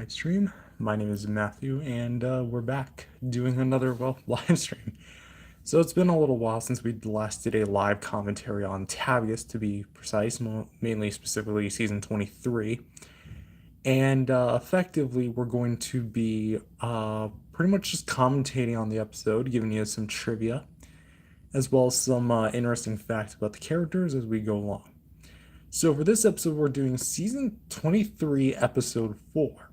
live stream. My name is Matthew, and we're back doing another, live stream. So it's been a little while since we last did a live commentary on TABAGS, to be precise, mainly specifically season 23. And effectively, we're going to be pretty much just commentating on the episode, giving you some trivia, as well as some interesting facts about the characters as we go along. So for this episode, we're doing season 23, episode 4,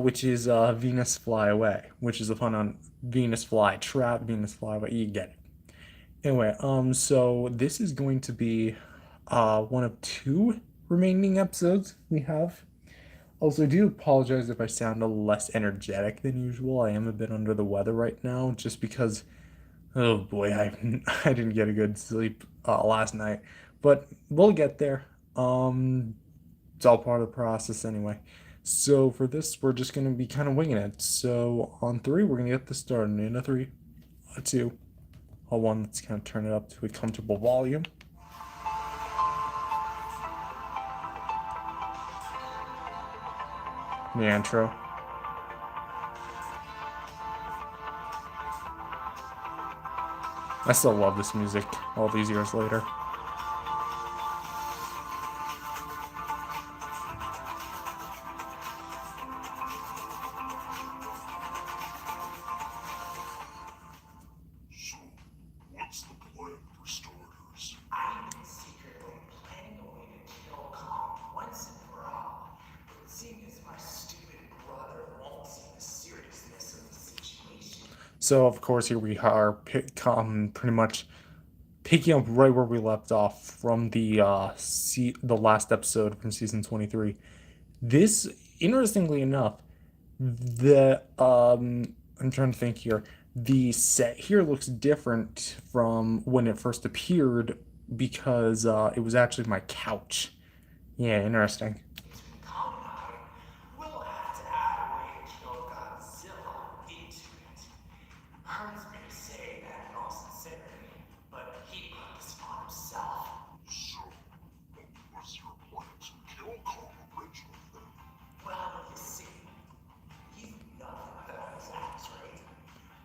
which is Venus Fly Away, which is a pun on Venus Fly Trap, Venus Fly Away. You get it. Anyway, so this is going to be one of 2 remaining episodes we have. Also, I do apologize if I sound a little less energetic than usual. I am a bit under the weather right now, just because, oh boy, I didn't get a good sleep last night. But we'll get there. It's all part of the process anyway. So for this, we're just going to be kind of winging it. So on 3, we're going to get this started. In a 3, a 2, a 1. Let's kind of turn it up to a comfortable volume. The intro. I still love this music all these years later. So of course here we are pretty much picking up right where we left off from the last episode from season 23. This, interestingly enough, I'm trying to think here. The set here looks different from when it first appeared because it was actually my couch. Yeah, interesting. We'll have to add a way to kill Godzilla into it. Hurts me to say that in all sincerity, but he put this on himself. So, what was your plan to kill Kong originally then? Well, you see, he's nothing without his axe, right?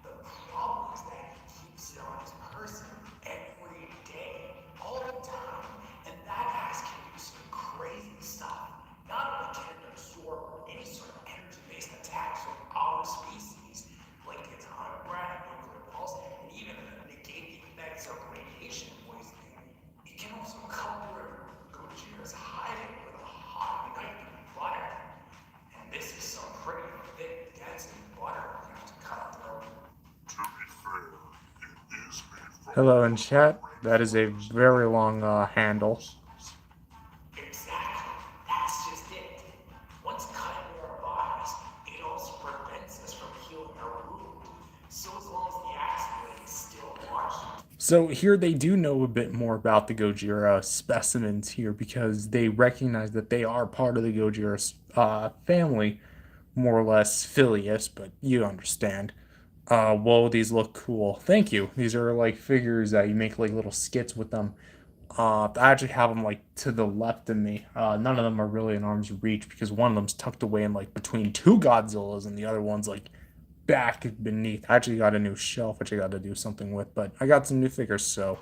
The problem is that he keeps it on his person every day, all the time, and that axe can do some crazy stuff. Not only can it absorb any sort of energy-based attacks from our species, like the atomic breath, nuclear pulse, and even negate the effects of radiation poisoning, it can also cut through Gojira's hiding with a hot knife and butter. And this is some pretty thick, dense butter we have to cut through. To be fair, it is made from... Hello in chat. That is a very long handle. Exactly. That's just it. Once cut into our bodies, it also prevents us from healing our wound. So as long as the axe blade is still large. So here they do know a bit more about the Gojira specimens here because they recognize that they are part of the Gojira family, more or less filius, but you understand. Whoa, these look cool. Thank you. These are like figures that you make like little skits with them. I actually have them like to the left of me. None of them are really in arm's reach because one of them's tucked away in like between 2 Godzillas and the other one's like back beneath. I actually got a new shelf which I got to do something with, but I got some new figures, so.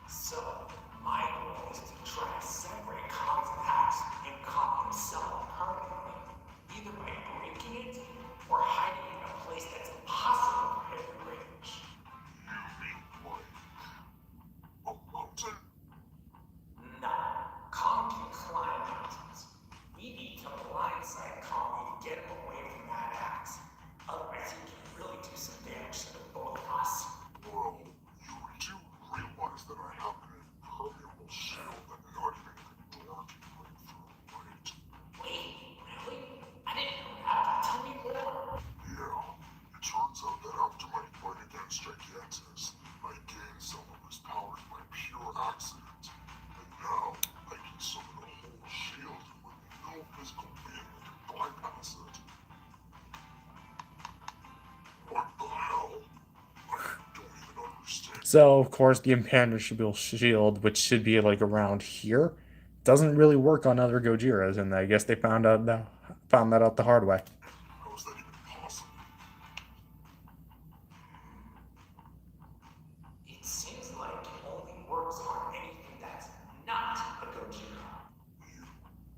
So, my goal is to try to separate Kong's axe and Kong himself permanently, either by breaking it or hiding it in a place that's impossible for him to reach. You mean like... a mountain? No, Kong can climb mountains. We need to blindside Kong and get him away from that axe. Otherwise, he can really do some damage to the both of us. Well, you do realize that I have an impermeable shield that not even ghidorah can break through, right? Wait, really? I didn't know that. Tell me more. Yeah, it turns out that after my fight against Gigantus, I gained some of his powers by pure accident. And now, I can summon a whole shield with no physical being that can bypass it. What the hell? I don't even understand. So of course the impenetrable shield, which should be like around here, doesn't really work on other Gojiras, and I guess they found out Found that out the hard way. How is that even possible? It seems like it only works on anything that's not a gojira. You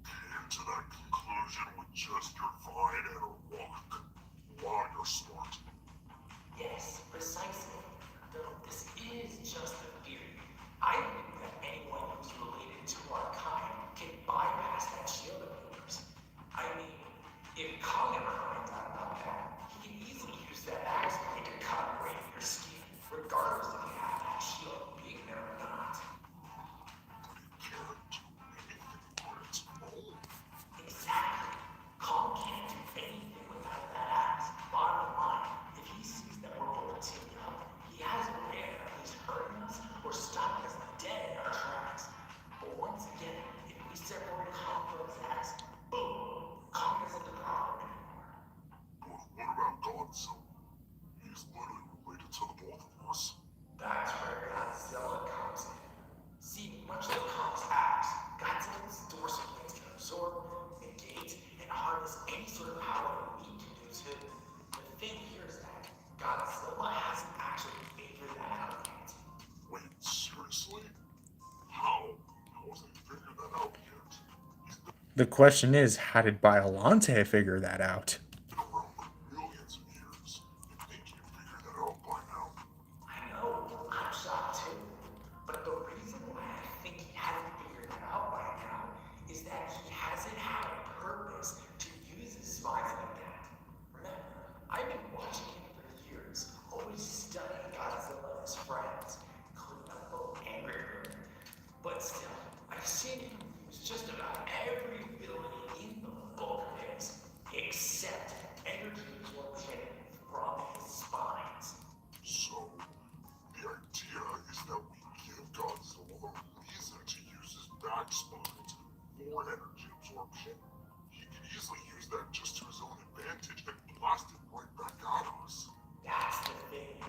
came to that conclusion with just your vine and a rock. Wow, you're smart. Yes, precisely. Though this is just a theory. I think that anyone who's related to our kind can bypass that shield of yours. I mean, if Kong ever finds out about that, he can easily use that axe blade to cut right in your skin, regardless if you have that shield being there or not. But it can't do anything on its own. Exactly. Kong can't do anything without that axe. Bottom line, if he sees that we're both teaming up, he has a way of at least hurting us or stopping us dead in our tracks. But once again, if we separate Kong from his axe, boom, Kong isn't the problem anymore. But what about Godzilla? He's literally related to the both of us. That's where Godzilla comes in. See, much like Kong's axe, Godzilla's dorsal blades can absorb, negate, and harness any sort of power we can do too. The thing here is that Godzilla hasn't actually figured that out yet. Wait, seriously? How? How has he figured that out yet? He's been The question is, how did Biolante figure that out? around for millions of years. You'd think he'd figure that out by now. I know, I'm shocked too. But the reason why I think he hasn't figured that out by now is that he hasn't had a purpose to use his spines like that. Remember, I've been watching him for years, always studying Godzilla and his friends, including that little angry bird. But still, I've seen him use just about every ability in the book of his, except energy absorption from his spines. So, the idea is that we give Godzilla a reason to use his back spines for energy absorption. He could easily use that just to his own advantage and blast it right back at us. That's the thing.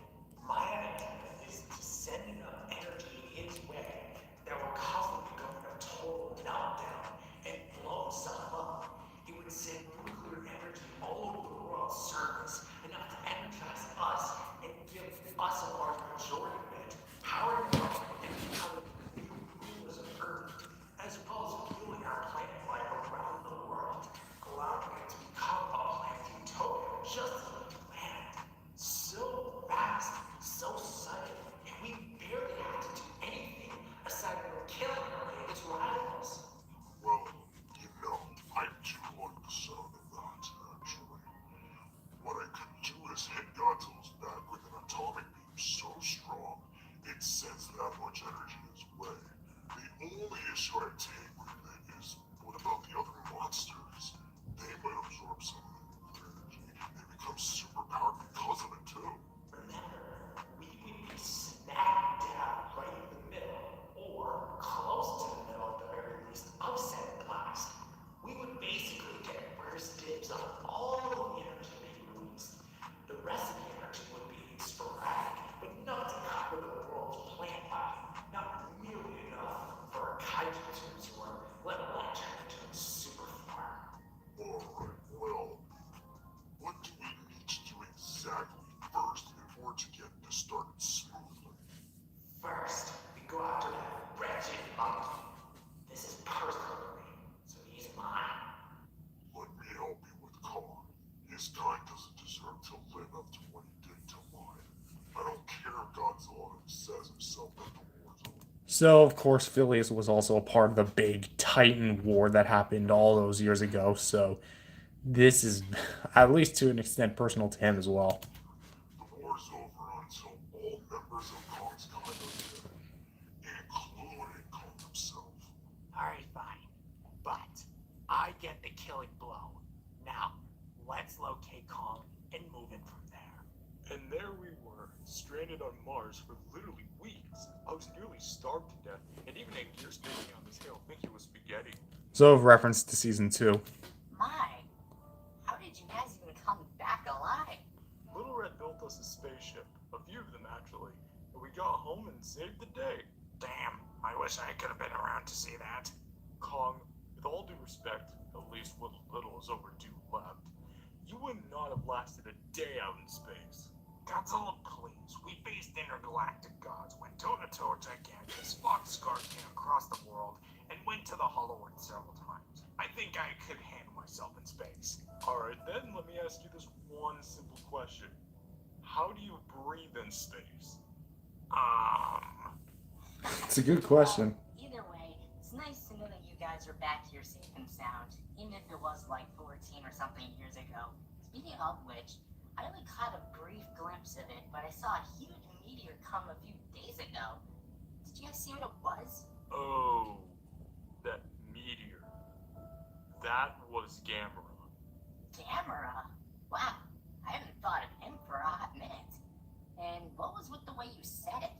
My idea is to send enough energy his way that will cause him to go in a total meltdown and blow himself up. It would send nuclear energy all over the world's surface, enough to energize us and give us a large majority of it, powering it up and becoming new rulers of Earth, as well as fueling our planet life around the world, allowing it to become a planet utopia just as we planned. So fast, so sudden, and we barely have to do anything aside from killing our biggest rivals. Well, you know, I do like the sound of that, actually. What I could do is hit Godzilla's back with an atomic beam so strong, it sends that much energy his way. The only issue I take with it is, what about the other monsters? They might absorb some of the nuclear energy and become superpowered because of it, too. Remember, we would be smack dab right in the middle, or close to the middle at the very least, of said blast. We would basically get first dibs on all of the energy they released. The rest of the energy would be sporadic, but enough to cover the world's plant life. Not nearly enough for a kaiju to absorb, let alone turn into a super farm. Alright, well, what do we need to do exactly first in order to get this started smoothly? First, we go after that wretched monkey. This is personal to me, so he's mine. Let me help you with Kong. His kind doesn't deserve to live up to what he did to mine. I don't care if Godzilla says himself that the war's over. So, of course, Phileas was also a part of the big Titan War that happened all those years ago, so this is, at least to an extent, personal to him as well. The war's over until all members of Kong's kind are dead, including Kong himself. Alright, fine. But I get the killing blow. Now, let's locate Kong and move in from there. And there we were, stranded on Mars for literally weeks. I was nearly starved to death, and even ate gear standing on this hill thinking it was spaghetti. So, reference to season 2. My, how did you guys even come back alive? Little Red built us a spaceship, a few of them actually, and we got home and saved the day. Damn, I wish I could have been around to see that. Kong, with all due respect, at least what little is overdue left, you would not have lasted a day out in space. Godzilla, please. We faced intergalactic gods, went toe-to-toe with gigantus, fought Scar-Can across the world, and went to the Hollow Earth several times. I think I could handle myself in space. Alright then, let me ask you this one simple question. How do you breathe in space? It's a good question. Either way, it's nice to know that you guys are back here safe and sound, even if it was like 14 or something years ago. Speaking of which, I only caught a brief glimpse of it, but I saw a huge meteor come a few days ago. Did you guys see what it was? Oh, that meteor. That was Gamera. Gamera? Wow, I haven't thought of him for a hot minute. And what was with the way you said it?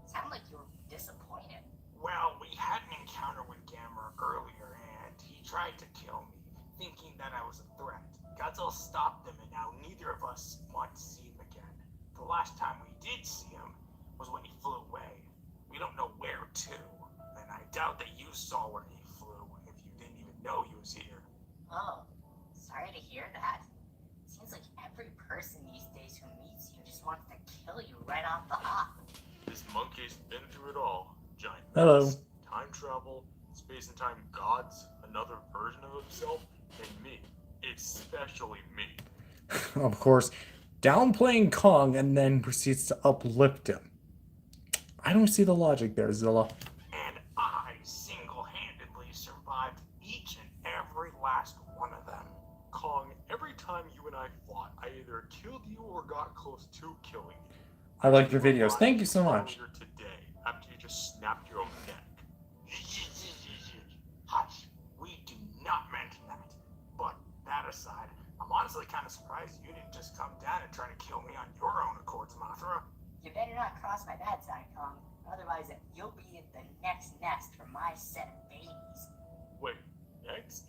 Sounded like you were disappointed. Well, we had an encounter with Gamera earlier, and he tried to kill me, thinking that I was a threat. Godzilla stopped him, and now neither of us want to see him again. The last time we did see him was when he flew away. We don't know where to, and I doubt that you saw where he flew if you didn't even know he was here. Oh, sorry to hear that. Seems like every person these days who meets you just wants to kill you right off the hop. This monkey's been through it all. Giant Hello. mess, time travel, space and time gods, another version of himself, and me. Especially me. Of course, downplaying Kong and then proceeds to uplift him. I don't see the logic there, Zilla. And I single-handedly survived each and every last one of them. Kong, every time you and I fought, I either killed you or got close to killing you. I like your videos. Thank you so much. Earlier today, after you just snapped your own neck. Hush, we do not mention that. But that aside, I'm honestly kind of surprised you didn't just come down and try to kill me on your own accord, Mothra. You better not cross my bad side, Kong. Otherwise, you'll be the next nest for my set of babies. Wait, next?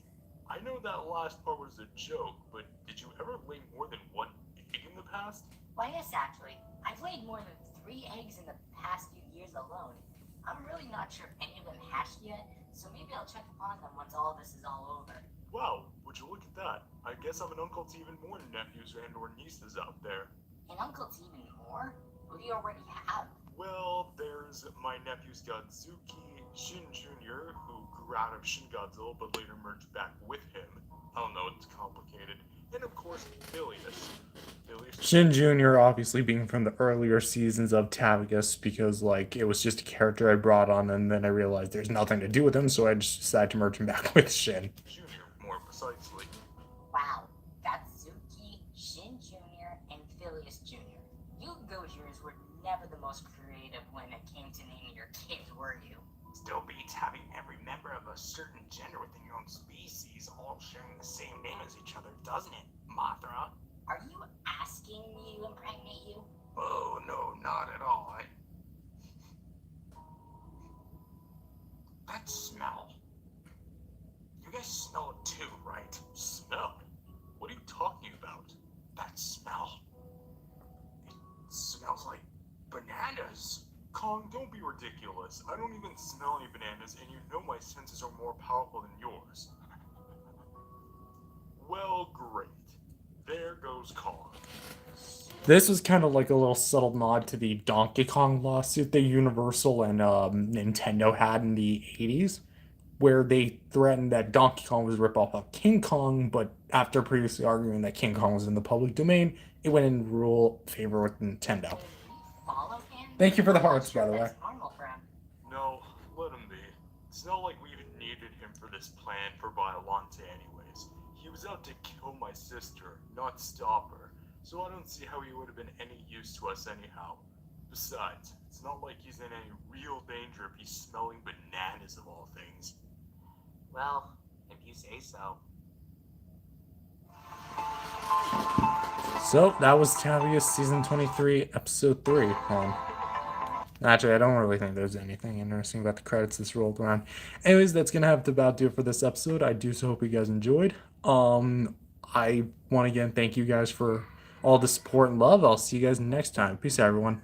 I know that last part was a joke, but did you ever lay more than one egg in the past? Why, yes, actually. I've laid more than 3 eggs in the past few years alone. I'm really not sure if any of them hatched yet, so maybe I'll check upon them once all this is all over. Wow, would you look at that? I guess I'm an uncle to even more nephews and or nieces out there. And Uncle to even more? Who do you already have? Well, there's my nephews Godzuki, Shin Jr., who grew out of Shin Godzilla but later merged back with him. I don't know, it's complicated. And of course, Phileas. Shin Jr. obviously being from the earlier seasons of TABAGS because, like, it was just a character I brought on and then I realized there's nothing to do with him, so I just decided to merge him back with Shin. Jr., more precisely. Wow, Godzuki, Shin Jr., and Phileas Jr. You Gojiras were never the most creative when it came to naming your kids, were you? Still beats having every member of a certain gender within your own species all sharing the same name as each other, doesn't it, Mothra? Are you asking me to impregnate you? Oh, no, not at all. That smell. You guys smell it too, right? Smell? What are you talking about? That smell. It smells like bananas. Kong, don't be ridiculous. I don't even smell any bananas, and you know my senses are more powerful than yours. Well, great. There goes Kong. This was kind of like a little subtle nod to the Donkey Kong lawsuit that Universal and Nintendo had in the 80s, where they threatened that Donkey Kong was a ripoff of King Kong, but after previously arguing that King Kong was in the public domain, it went in rule favor with Nintendo. Did we follow him? Thank you for the I'm not hearts, sure by the way. that's normal for him. No, let him be. It's not like we even needed him for this plan for Violante anyways. He was out to kill my sister, not stop her. So I don't see how he would have been any use to us anyhow. Besides, it's not like he's in any real danger if he's smelling bananas of all things. Well, if you say so. So that was TABAGS Season 23, Episode 3. Actually, I don't really think there's anything interesting about the credits this rolled around. Anyways, that's going to have to about do it for this episode. I do so hope you guys enjoyed. I want to again thank you guys for all the support and love. I'll see you guys next time. Peace out, everyone.